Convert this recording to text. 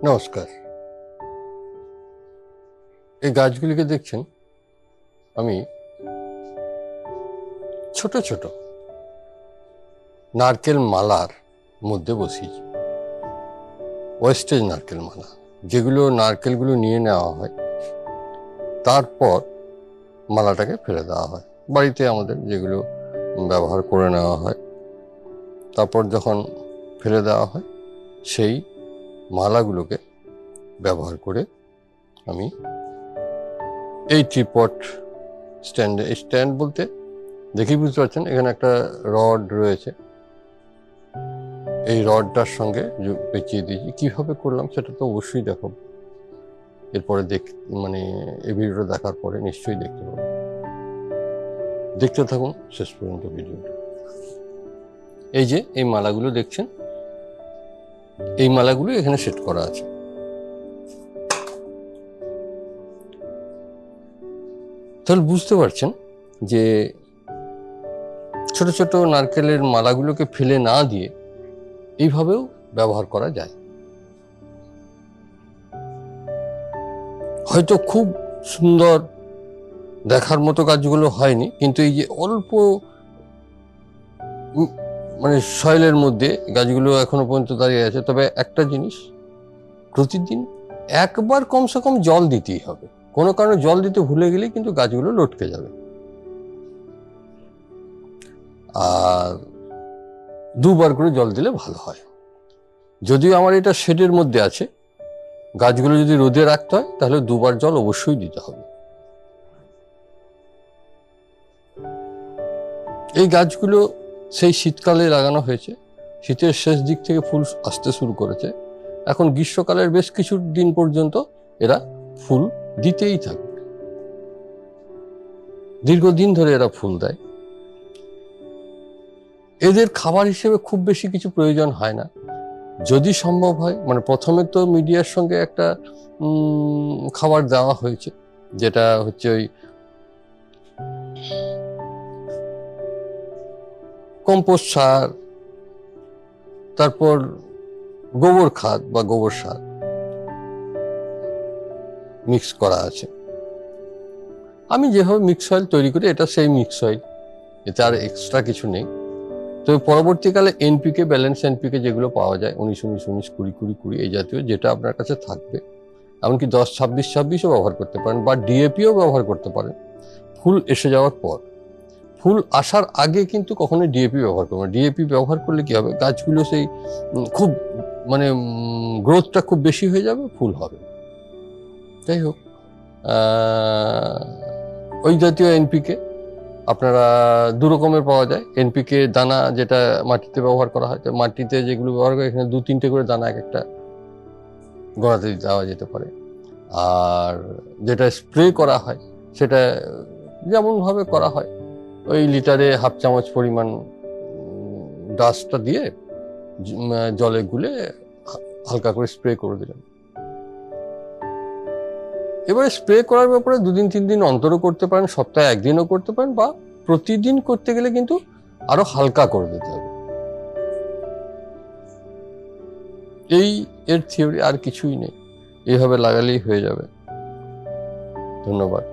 নমস্কার। এই গাছগুলিকে দেখছেন, আমি ছোট ছোট নারকেল মালার মধ্যে বসিয়েছি। ওয়েস্টেজ নারকেল মালা, যেগুলো নারকেলগুলো নিয়ে নেওয়া হয়, তারপর মালাটাকে ফেলে দেওয়া হয়। বাড়িতে আমাদের যেগুলো ব্যবহার করে নেওয়া হয়, তারপর যখন ফেলে দেওয়া হয়, সেই মালাগুলোকে ব্যবহার করে আমি এই ট্রিপট স্ট্যান্ড বলতে দেখেই বুঝতে পারছেন, এখানে একটা রড রয়েছে। এই রডটার সঙ্গে পেঁচিয়ে দিয়েছি। কিভাবে করলাম সেটা তো অবশ্যই দেখাবো এরপরে। এই ভিডিওটা দেখার পরে নিশ্চয়ই দেখতে পাবো। দেখতে থাকুন শেষ পর্যন্ত ভিডিওটা। এই যে এই মালাগুলো দেখছেন, এই মালাগুলো এখানে সেট করা আছে। তাহলে বুঝতে পারছেন যে ছোট ছোট নারকেলের মালাগুলোকে ফেলে না দিয়ে এইভাবেও ব্যবহার করা যায়। হয়তো খুব সুন্দর দেখার মতো কাজগুলো হয়নি, কিন্তু এই যে অল্প সয়েলের মধ্যে গাছগুলো এখনো পর্যন্ত দাঁড়িয়ে আছে। তবে একটা জিনিস, প্রতিদিন একবার কমসে কম জল দিতেই হবে। কোনো কারণে জল দিতে ভুলে গেলেই কিন্তু গাছগুলো লটকে যাবে। আর দুবার করে জল দিলে ভালো হয়। যদিও আমার এটা শেডের মধ্যে আছে, গাছগুলো যদি রোদে রাখতে হয় তাহলে দুবার জল অবশ্যই দিতে হবে। এই গাছগুলো সেই শীতকালে লাগানো হয়েছে। শীতের শেষ দিক থেকে ফুল আসতে শুরু করেছে। এখন গ্রীষ্মকালের বেশ কিছু দিন পর্যন্ত এরা ফুল দিতেই থাকবে। দীর্ঘদিন ধরে এরা ফুল দেয়। এদের খাবার হিসেবে খুব বেশি কিছু প্রয়োজন হয় না। যদি সম্ভব হয়, প্রথমে তো মিডিয়ার সঙ্গে একটা খাবার দেওয়া হয়েছে, যেটা হচ্ছে ওই কম্পোস্ট সার, তারপর গোবর খাদ বা গোবর সার মিক্স করা আছে। আমি যেভাবে মিক্স অয়েল তৈরি করি, এটা সেই মিক্স অয়েল, এতে আর এক্সট্রা কিছু নেই। তবে পরবর্তীকালে এনপিকে, ব্যালেন্স এনপিকে যেগুলো পাওয়া যায়, 19-19-19-20-20-20 এই জাতীয়, যেটা আপনার কাছে থাকবে, এমনকি 10-26-26ও ব্যবহার করতে পারেন, বা ডিএপিও ব্যবহার করতে পারেন। ফুল এসে যাওয়ার পর, ফুল আসার আগে কিন্তু কখনোই ডিএপি ব্যবহার করবেন না। ডিএপি ব্যবহার করলে কি হবে, গাছগুলো সেই খুব গ্রোথটা খুব বেশি হয়ে যাবে, ফুল হবে। যাই হোক, ওই জাতীয় এনপিকে আপনারা দু রকমের পাওয়া যায়। এনপিকে দানা, যেটা মাটিতে ব্যবহার করা হয়, তো মাটিতে যেগুলো ব্যবহার করে, এখানে 2-3টে করে দানা এক একটা গোড়াতে দেওয়া যেতে পারে। আর যেটা স্প্রে করা হয়, সেটা যেমনভাবে করা হয়, ওই লিটারে 1/2 চামচ পরিমাণ ডাস্টটা দিয়ে জলে গুলে হালকা করে স্প্রে করে দিলাম। এবারে স্প্রে করার ব্যাপারে 2-3 দিন অন্তরও করতে পারেন, সপ্তাহে 1 দিনও করতে পারেন, বা প্রতিদিন করতে গেলে কিন্তু আরো হালকা করে দিতে হবে। এর থিওরি, আর কিছুই নেই। এইভাবে লাগালেই হয়ে যাবে। ধন্যবাদ।